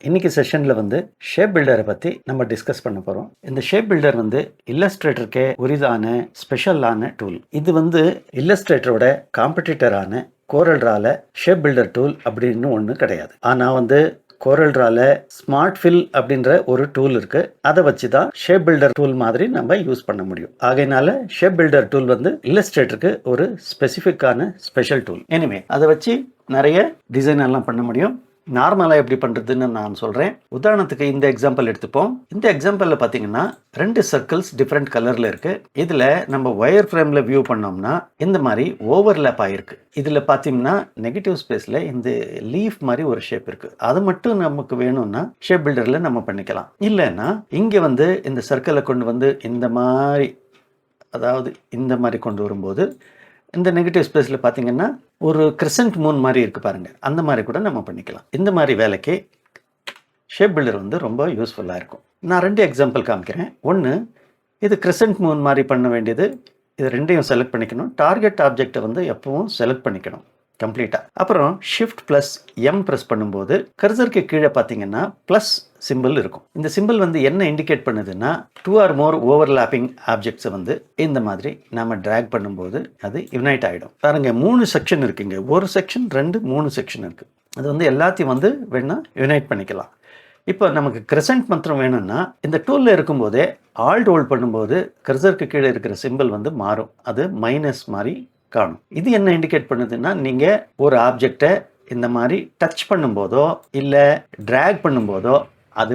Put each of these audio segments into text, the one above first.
இன்னைக்கு செஷன்ல ஷேப் பில்டரை பத்தி நம்ம டிஸ்கஸ் பண்ண போறோம். இந்த ஷேப் பில்டர் இல்லஸ்ட்ரேட்டருக்கே உரிதான ஸ்பெஷலான டூல். இது இல்லஸ்ட்ரேட்டரோட காம்படிட்டரான கோரல்ட்ரால ஷேப் பில்டர் டூல் அப்படின்னு ஒன்று கிடையாது. ஆனா கோரல்ட்ரால ஸ்மார்ட் ஃபில் அப்படின்ற ஒரு டூல் இருக்கு. அதை வச்சு தான் ஷேப் பில்டர் டூல் மாதிரி நம்ம யூஸ் பண்ண முடியும். ஆகையினால ஷேப் பில்டர் டூல் இல்லஸ்ட்ரேட்டருக்கு ஒரு ஸ்பெசிஃபிக்கான ஸ்பெஷல் டூல். எனிவே அதை வச்சு நிறைய டிசைன் எல்லாம் பண்ண முடியும். நார்மலாக எப்படி பண்ணுறதுன்னு நான் சொல்கிறேன். உதாரணத்துக்கு இந்த எக்ஸாம்பிள் எடுத்துப்போம். இந்த எக்ஸாம்பிளில் பார்த்தீங்கன்னா 2 சர்க்கிள்ஸ் டிஃப்ரெண்ட் கலரில் இருக்குது. இதில் நம்ம ஒயர் ஃப்ரேமில் வியூ பண்ணோம்னா இந்த மாதிரி ஓவர்லேப் ஆகிருக்கு. இதில் பார்த்தீங்கன்னா நெகட்டிவ் ஸ்பேஸில் இந்த லீஃப் மாதிரி ஒரு ஷேப் இருக்குது. அது மட்டும் நமக்கு வேணும்னா ஷேப் பில்டரில் நம்ம பண்ணிக்கலாம். இல்லைன்னா இங்கே இந்த சர்க்கிளை கொண்டு இந்த மாதிரி, அதாவது இந்த மாதிரி கொண்டு வரும்போது இந்த நெகட்டிவ் ஸ்பேஸில் பார்த்தீங்கன்னா ஒரு கிரசன்ட் மூன் மாதிரி இருக்குது பாருங்கள். அந்த மாதிரி கூட நம்ம பண்ணிக்கலாம். இந்த மாதிரி வேலைக்கு ஷேப் பில்டர் ரொம்ப யூஸ்ஃபுல்லாக இருக்கும். நான் 2 எக்ஸாம்பிள் காமிக்கிறேன். ஒன்று, இது கிரசன்ட் மூன் மாதிரி பண்ண வேண்டியது. இது ரெண்டையும் செலக்ட் பண்ணிக்கணும். டார்கெட் ஆப்ஜெக்டை எப்பவும் செலக்ட் பண்ணிக்கணும் கம்ப்ளீட்டாக. அப்புறம் ஷிஃப்ட் ப்ளஸ் எம் ப்ரெஸ் பண்ணும்போது கர்சருக்கு கீழே பார்த்தீங்கன்னா ப்ளஸ் சிம்பிள் இருக்கும். இந்த சிம்பிள் என்ன இண்டிகேட் பண்ணுதுன்னா 2 or more ஓவர்லாப்பிங் ஆப்ஜெக்ட்ஸை இந்த மாதிரி நம்ம ட்ராக் பண்ணும்போது அது யுனைட் ஆகிடும். பாருங்க, 3 செக்ஷன் இருக்குங்க. ஒரு செக்ஷன் 2 3 செக்ஷன் இருக்குது. அது எல்லாத்தையும் வேணால் யுனைட் பண்ணிக்கலாம். இப்போ நமக்கு கிரசன்ட் மாத்திரம் வேணும்னா இந்த டூலில் இருக்கும்போதே ஆல்ட் ஹோல்ட் பண்ணும்போது கர்சருக்கு கீழே இருக்கிற சிம்பிள் மாறும். அது மைனஸ் மாதிரி காணும். இது என்ன இண்டிகேட் பண்ணுதுன்னா நீங்கள் ஒரு ஆப்ஜெக்டை இந்த மாதிரி டச் பண்ணும்போதோ இல்லை ட்ராக் பண்ணும்போதோ அது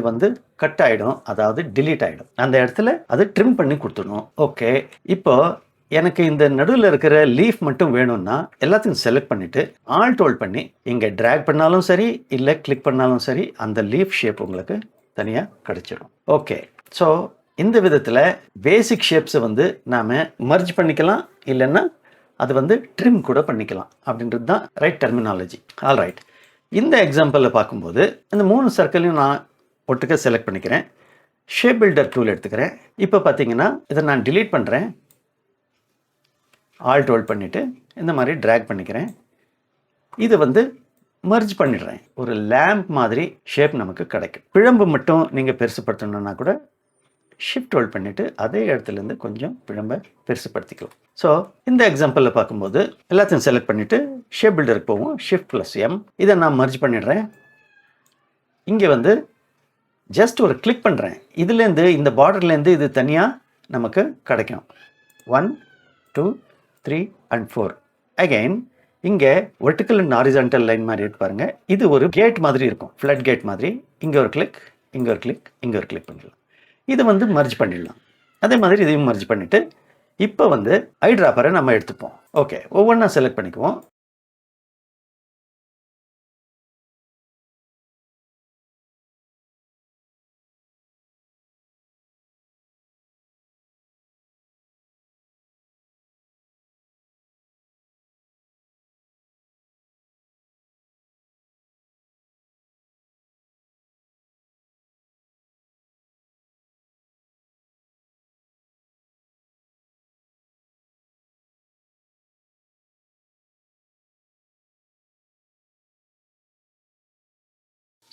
கட் ஆகிடும், அதாவது டிலீட் ஆகிடும். அந்த இடத்துல அது ட்ரிம் பண்ணி கொடுத்துடணும். ஓகே, இப்போ எனக்கு இந்த நடுவில் இருக்கிற லீஃப் மட்டும் வேணும்னா எல்லாத்தையும் செலக்ட் பண்ணிவிட்டு ஆல்ட் ஹோல்ட் பண்ணி இங்கே ட்ராக் பண்ணாலும் சரி இல்லை கிளிக் பண்ணாலும் சரி அந்த லீஃப் ஷேப் உங்களுக்கு தனியாக கிடைச்சிடும். ஓகே, ஸோ இந்த விதத்தில் பேசிக் ஷேப்ஸை நாம் மர்ஜ் பண்ணிக்கலாம், இல்லைன்னா அது ட்ரிம் கூட பண்ணிக்கலாம் அப்படின்றது தான் ரைட் டெர்மினாலஜி. ஆல் ரைட், இந்த எக்ஸாம்பிளில் பார்க்கும்போது இந்த 3 சர்க்கிளையும் நான் ஒட்டுக்க செலக்ட் பண்ணிக்கிறேன். ஷேப் பில்டர் டூல் எடுத்துக்கிறேன். இப்போ பார்த்தீங்கன்னா இதை நான் டிலீட் பண்ணுறேன். ஆல்ட் ஹோல்ட் பண்ணிவிட்டு இந்த மாதிரி ட்ராக் பண்ணிக்கிறேன். இது மர்ஜ் பண்ணிடுறேன். ஒரு லேம்ப் மாதிரி ஷேப் நமக்கு கிடைக்கும். பிழம்பு மட்டும் நீங்கள் பெருசுப்படுத்தணுன்னா கூட ஷிஃப்ட் ஹோல்ட் பண்ணிவிட்டு அதே இடத்துலேருந்து கொஞ்சம் பிழம்பை பெருசுப்படுத்திக்கலாம். ஸோ இந்த எக்ஸாம்பிளில் பார்க்கும்போது எல்லாத்தையும் செலக்ட் பண்ணிவிட்டு ஷேப் பில்டருக்கு போவோம். ஷிஃப்ட் ப்ளஸ் எம், இதை நான் மர்ஜ் பண்ணிடுறேன். இங்கே ஜஸ்ட் ஒரு கிளிக் பண்ணுறேன். இதுலேருந்து இந்த பார்டர்லேருந்து இது தனியாக நமக்கு கிடைக்கும். 1 2 3 and 4. அகைன் இங்கே வெர்டிக்கல் அண்ட் ஹாரிசான்டல் லைன் மாதிரி இருக்கு பாருங்க. இது ஒரு கேட் மாதிரி இருக்கும், ஃப்ளட் கேட் மாதிரி. இங்கே ஒரு கிளிக், இங்கே ஒரு கிளிக், இங்கே ஒரு கிளிக் பண்ணிடலாம். இது மர்ஜ் பண்ணிடலாம். அதே மாதிரி இதையும் மர்ஜ் பண்ணிவிட்டு இப்போ ஐ ட்ராப்பரை நம்ம எடுத்துப்போம். ஓகே, ஒவ்வொன்றா செலக்ட் பண்ணிக்குவோம்.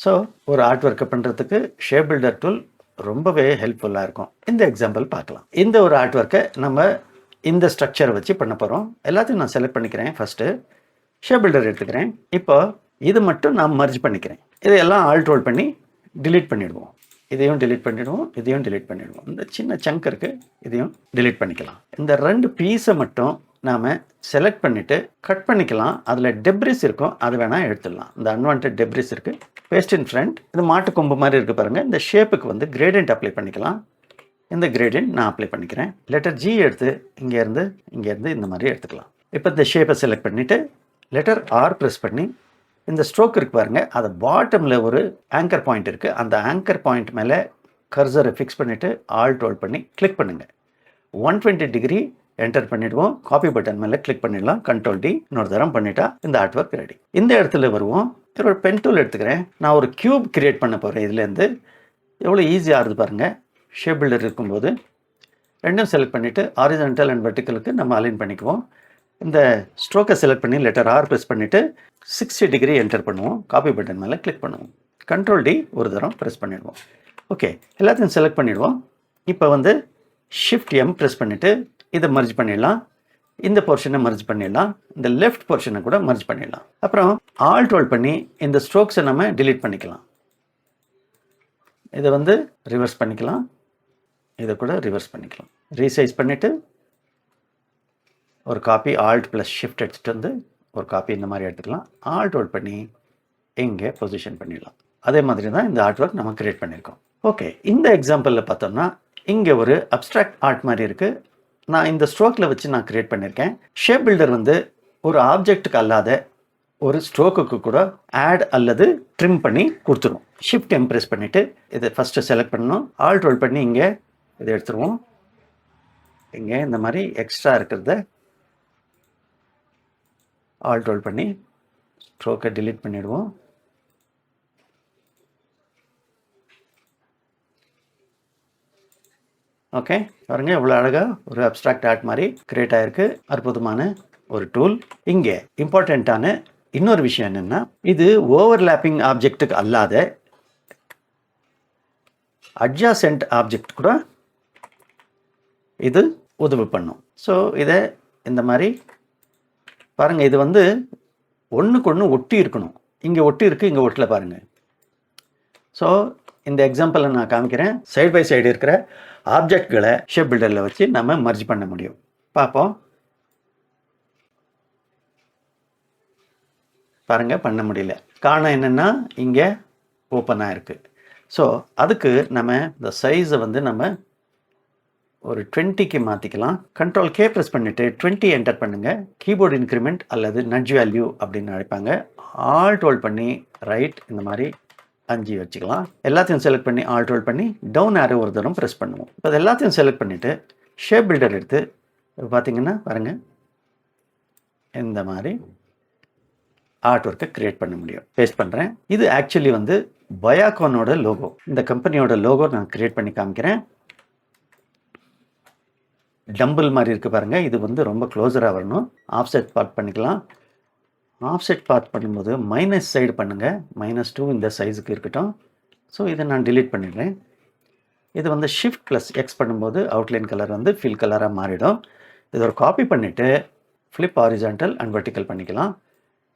ஸோ ஒரு ஆர்ட் ஒர்க்கை பண்ணுறதுக்கு ஷேப் பில்டர் டூல் ரொம்பவே ஹெல்ப்ஃபுல்லாக இருக்கும். இந்த எக்ஸாம்பிள் பார்க்கலாம். இந்த ஒரு ஆர்ட் ஒர்க்கை நம்ம இந்த ஸ்ட்ரக்சரை வச்சு பண்ண போகிறோம். எல்லாத்தையும் நான் செலக்ட் பண்ணிக்கிறேன். ஃபஸ்ட்டு ஷேப் பில்டர் எடுத்துக்கிறேன். இப்போ இது மட்டும் நான் மர்ஜ் பண்ணிக்கிறேன். இதையெல்லாம் ஆல்ட் ஹோல்ட் பண்ணி டிலீட் பண்ணிவிடுவோம். இதையும் டிலீட் பண்ணிவிடுவோம், இதையும் டிலீட் பண்ணிவிடுவோம். இந்த சின்ன சங்க் இருக்குது, இதையும் டிலீட் பண்ணிக்கலாம். இந்த 2 பீஸை மட்டும் நாம் செலக்ட் பண்ணிவிட்டு கட் பண்ணிக்கலாம். அதில் டெப்ரிஸ் இருக்கும், அது வேணால் எடுத்துடலாம். இந்த அன்வான்ட் டெப்ரிஸ் இருக்குது. பேஸ்ட் இன் ஃப்ரண்ட், இது மாட்டு கொம்பு மாதிரி இருக்குது பாருங்கள். இந்த ஷேப்புக்கு கிரேடியன்ட் அப்ளை பண்ணிக்கலாம். இந்த கிரேடியன்ட் நான் அப்ளை பண்ணிக்கிறேன். லெட்டர் ஜி எடுத்து இங்கேருந்து இந்த மாதிரி எடுத்துக்கலாம். இப்போ இந்த ஷேப்பை செலக்ட் பண்ணிவிட்டு லெட்டர் ஆர் ப்ரெஸ் பண்ணி இந்த ஸ்ட்ரோக் இருக்குது பாருங்கள், அது பாட்டமில் ஒரு ஆங்கர் பாயிண்ட் இருக்குது. அந்த ஆங்கர் பாயிண்ட் மேலே கர்சரை ஃபிக்ஸ் பண்ணிவிட்டு ஆல்ட் ஹோல்ட் பண்ணி கிளிக் பண்ணுங்கள். 120 டிகிரி என்டர் பண்ணிவிடுவோம். காப்பி பட்டன் மேலே கிளிக் பண்ணிடலாம். கண்ட்ரோல் டி இன்னொரு தரம் பண்ணிட்டா இந்த ஆர்ட் ஒர்க் ரெடி. இந்த இடத்துல வருவோம். ஒரு பென் டூல் எடுத்துக்கிறேன். நான் ஒரு க்யூப் கிரியேட் பண்ண போகிறேன். இதுலேருந்து எவ்வளோ ஈஸியாக ஆகுது பாருங்கள். ஷேப் பில்டர் இருக்கும்போது ரெண்டும் செலக்ட் பண்ணிவிட்டு ஹாரிசான்டல் அண்ட் வெர்டிக்கலுக்கு நம்ம அலைன் பண்ணிக்குவோம். இந்த ஸ்ட்ரோக்கை செலக்ட் பண்ணி லெட்டர் ஆர் ப்ரெஸ் பண்ணிவிட்டு 60 டிகிரி என்டர் பண்ணுவோம். காப்பி பட்டன் மேலே கிளிக் பண்ணுவோம். கண்ட்ரோல் டி ஒரு தரம் ப்ரெஸ் பண்ணிடுவோம். ஓகே, எல்லாத்தையும் செலக்ட் பண்ணிடுவோம். இப்போ வந்து ஷிஃப்ட் எம் ப்ரெஸ் பண்ணிவிட்டு இதை மர்ஜ் பண்ணிடலாம். இந்த போர்ஷனை மர்ஜ் பண்ணிடலாம். இந்த லெஃப்ட் போர்ஷனை கூட மர்ஜ் பண்ணிடலாம். அப்புறம் ஆல்ட் ஹோல்ட் பண்ணி இந்த ஸ்ட்ரோக்ஸை நம்ம டிலீட் பண்ணிக்கலாம். இதை வந்து ரிவர்ஸ் பண்ணிக்கலாம். இதை கூட ரிவர்ஸ் பண்ணிக்கலாம். ரீசைஸ் பண்ணிவிட்டு ஒரு காப்பி ஆல்ட் ப்ளஸ் ஷிஃப்ட் எடுத்துகிட்டு வந்து ஒரு காப்பி இந்த மாதிரி எடுத்துக்கலாம். ஆல்ட் ஹோல்ட் பண்ணி இங்கே பொசிஷன் பண்ணிடலாம். அதே மாதிரி தான் இந்த ஆர்ட் ஒர்க் நம்ம கிரியேட் பண்ணியிருக்கோம். ஓகே, இந்த எக்ஸாம்பிளில் பார்த்தோம்னா இங்கே ஒரு அப்ட்ராக்ட் ஆர்ட் மாதிரி இருக்குது. நான் இந்த ஸ்ட்ரோக்கில் வச்சு நான் கிரியேட் பண்ணியிருக்கேன். ஷேப் பில்டர் வந்து ஒரு ஆப்ஜெக்ட்டுக்கு அல்லாத ஒரு ஸ்ட்ரோக்குக்கு கூட ஆட் அல்லது ட்ரிம் பண்ணி கொடுத்துருவோம். ஷிஃப்ட் எம் ப்ரெஸ் பண்ணிவிட்டு இதை ஃபஸ்ட்டு செலக்ட் பண்ணணும். ஆல்ட் ஹோல்ட் பண்ணி இங்கே இதை எடுத்துருவோம். இங்கே இந்த மாதிரி எக்ஸ்ட்ரா இருக்கிறத ஆல்ட் ஹோல்ட் பண்ணி ஸ்ட்ரோக்கை டிலீட் பண்ணிவிடுவோம். ஓகே, பாருங்கள் எவ்வளோ அழகாக ஒரு அப்ட்ராக்ட் ஆர்ட் மாதிரி கிரியேட் ஆகிருக்கு. அற்புதமான ஒரு டூல். இங்கே இம்பார்ட்டண்ட்டான இன்னொரு விஷயம் என்னென்னா, இது ஓவர்லேப்பிங் ஆப்ஜெக்ட்டுக்கு அல்லாத அட்ஜாசென்ட் ஆப்ஜெக்ட் கூட இது உதவி பண்ணும். ஸோ இதை இந்த மாதிரி பாருங்கள், இது வந்து ஒன்றுக்கு ஒன்று ஒட்டி இருக்கணும். இங்கே ஒட்டி இருக்குது, இங்கே ஒட்டல பாருங்கள். ஸோ இந்த எக்ஸாம்பிளில் நான் காமிக்கிறேன். சைடு பை சைடு இருக்கிற ஆப்ஜெக்ட்களை ஷேப் பில்டரில் வச்சு நம்ம மர்ஜ் பண்ண முடியும். பார்ப்போம். பாருங்கள், பண்ண முடியல. காரணம் என்னென்னா இங்கே ஓப்பனாக இருக்குது. ஸோ அதுக்கு நம்ம இந்த சைஸை வந்து நம்ம ஒரு 20க்கு மாற்றிக்கலாம். கண்ட்ரோல் கே ப்ரெஸ் பண்ணிவிட்டு 20 என்டர் பண்ணுங்கள். கீபோர்டு இன்க்ரிமெண்ட் அல்லது நட்ஜ் வேல்யூ அப்படின்னு அழைப்பாங்க. ஆல்ட் ஹோல்ட் பண்ணி ரைட் இந்த மாதிரி 5 வச்சுக்கலாம். எல்லாத்தையும் செலக்ட் பண்ணி ஆல்ட் ஹோல்ட் பண்ணி டவுன் ஆரோ ஒரு தரம் ப்ரெஸ் பண்ணுவோம். இப்போ அது எல்லாத்தையும் செலக்ட் பண்ணிவிட்டு ஷேப் பில்டர் எடுத்து பார்த்தீங்கன்னா பாருங்கள், இந்த மாதிரி ஆர்ட் ஒர்க்கை கிரியேட் பண்ண முடியும். பேஸ்ட் பண்ணுறேன். இது ஆக்சுவலி வந்து பயாகானோட லோகோ. இந்த கம்பெனியோட லோகோ நான் கிரியேட் பண்ணி காமிக்கிறேன். டம்பிள் மாதிரி இருக்குது பாருங்கள். இது வந்து ரொம்ப க்ளோஸராக வரணும். ஆஃப்செட் பார்ட் பண்ணிக்கலாம். ஆஃப்செட் பார்ட் பண்ணும்போது மைனஸ் சைடு பண்ணுங்கள். -2 இந்த சைஸுக்கு இருக்கட்டும். ஸோ இதை நான் டிலீட் பண்ணிடுறேன். இது வந்து ஷிஃப்ட் ப்ளஸ் எக்ஸ் பண்ணும்போது அவுட்லைன் கலர் வந்து ஃபில் கலராக மாறிடும். இது ஒரு காப்பி பண்ணிவிட்டு ஃப்ளிப் ஹாரிசான்டல் அண்ட் வெர்டிக்கல் பண்ணிக்கலாம்.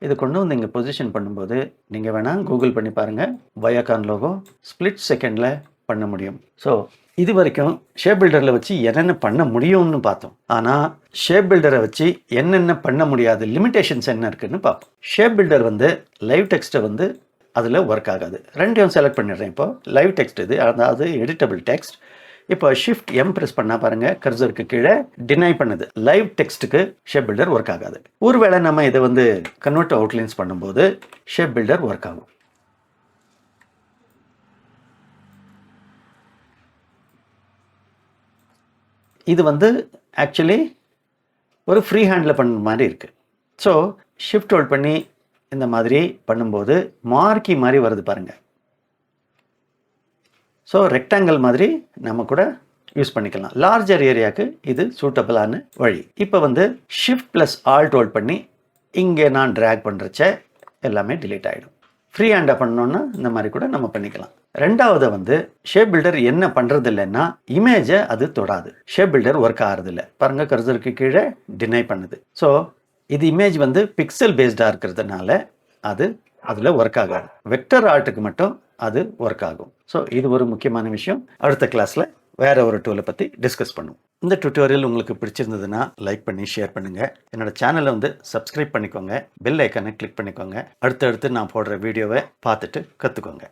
இது கொண்டு வந்து இங்கே பொசிஷன் பண்ணும்போது நீங்கள் வேணால் கூகுள் பண்ணி பாருங்கள். பயாகான் லோகோ ஸ்ப்ளிட் செகண்டில் பண்ண முடியும். ஸோ இது வரைக்கும் ஷேப் பில்டரில் வச்சு என்னென்ன பண்ண முடியும்னு பார்த்தோம். ஆனால் ஷேப் பில்டரை வச்சு என்னென்ன பண்ண முடியாது, லிமிடேஷன்ஸ் என்ன இருக்குதுன்னு பார்ப்போம். ஷேப் பில்டர் வந்து லைவ் டெக்ஸ்ட்டை வந்து அதில் ஒர்க் ஆகாது. ரெண்டையும் செலக்ட் பண்ணிடுறேன். இப்போ லைவ் டெக்ஸ்ட் இது, அதாவது எடிட்டபிள் டெக்ஸ்ட். இப்போ ஷிஃப்ட் எம் ப்ரெஸ் பண்ணால் பாருங்கள், கர்சருக்கு கீழே டினை பண்ணுது. லைவ் டெக்ஸ்ட்டுக்கு ஷேப் பில்டர் ஒர்க் ஆகாது. ஒருவேளை நம்ம இதை வந்து கன்வெர்ட் அவுட்லைன்ஸ் பண்ணும்போது ஷேப் பில்டர் ஒர்க் ஆகும். இது வந்து ஆக்சுவலி ஒரு ஃப்ரீ ஹேண்டில் பண்ணுற மாதிரி இருக்குது. ஸோ ஷிஃப்ட் ஹோல்ட் பண்ணி இந்த மாதிரி பண்ணும்போது மார்க்கி மாதிரி வருது பாருங்கள். ஸோ ரெக்டாங்கிள் மாதிரி நம்ம கூட யூஸ் பண்ணிக்கலாம். லார்ஜர் ஏரியாவுக்கு இது சூட்டபிளான வழி. இப்போ வந்து ஷிஃப்ட் ப்ளஸ் ஆல்ட் ஹோல்ட் பண்ணி இங்கே நான் ட்ராக் பண்ணுறச்ச எல்லாமே டிலீட் ஆகிடும். ஃப்ரீ ஹேண்டாக பண்ணோன்னா இந்த மாதிரி கூட நம்ம பண்ணிக்கலாம். ரெண்டாவது வந்து ஷேப் பில்டர் என்ன பண்ணுறது இல்லைன்னா இமேஜை அது தொடாது. ஷேப் பில்டர் ஒர்க் ஆகிறது இல்லை பாருங்கள், கர்சருக்கு கீழே டினை பண்ணுது. ஸோ இது இமேஜ் வந்து பிக்சல் பேஸ்டாக இருக்கிறதுனால அது அதில் ஒர்க் ஆகாது. வெக்டர் ஆர்ட்டுக்கு மட்டும் அது ஒர்க் ஆகும். ஸோ இது ஒரு முக்கியமான விஷயம். அடுத்த கிளாஸில் வேற ஒரு டூலை பற்றி டிஸ்கஸ் பண்ணுவோம். இந்த டியூட்டோரியல் உங்களுக்கு பிடிச்சிருந்ததுன்னா லைக் பண்ணி ஷேர் பண்ணுங்கள். என்னோட சேனலை வந்து சப்ஸ்கிரைப் பண்ணிக்கோங்க. பெல் ஐக்கானை கிளிக் பண்ணிக்கோங்க. அடுத்தடுத்து நான் போடுற வீடியோவை பார்த்துட்டு கற்றுக்கோங்க.